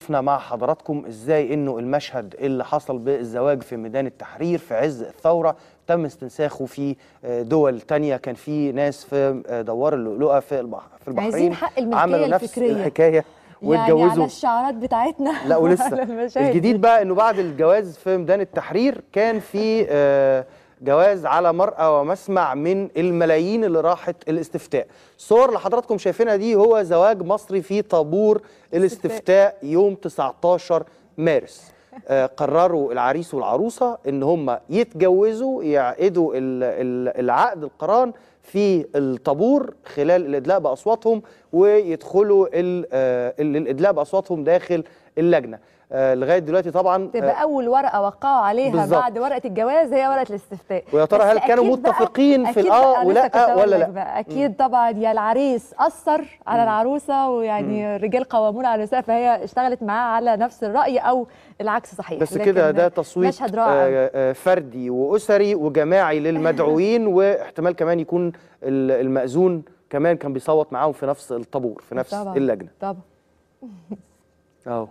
شفنا مع حضراتكم ازاي انه المشهد اللي حصل بالزواج في ميدان التحرير في عز الثورة تم استنساخه في دول تانية. كان في ناس في دوار اللؤلؤة في البحرين عايزين حق الملكية عملوا نفس الفكرية الحكاية يعني واتجوزوا على الشعارات بتاعتنا. لا ولسه الجديد دي. بقى انه بعد الجواز في ميدان التحرير كان في جواز على مرأى ومسمع من الملايين اللي راحت الاستفتاء. الصور اللي حضراتكم شايفينها دي هو زواج مصري في طابور الاستفتاء يوم 19 مارس. قرروا العريس والعروسة ان هم يتجوزوا يعقدوا العقد القران في الطابور خلال الادلاء باصواتهم ويدخلوا الادلاء باصواتهم داخل اللجنه. لغايه دلوقتي طبعا تبقى اول ورقه وقعوا عليها بالزبط. بعد ورقه الجواز هي ورقه الاستفتاء. ويا ترى هل كانوا متفقين في الاه ولا ولا لا؟ اكيد طبعا. يا العريس اثر على العروسه ويعني الرجال قوامون على النساء فهي اشتغلت معاه على نفس الراي او العكس صحيح. بس كده ده تصويت فردي واسري وجماعي للمدعوين واحتمال كمان يكون المأذون كمان كان بيصوت معاهم في نفس الطابور في نفس طبعا. اللجنه. طبعا. اهو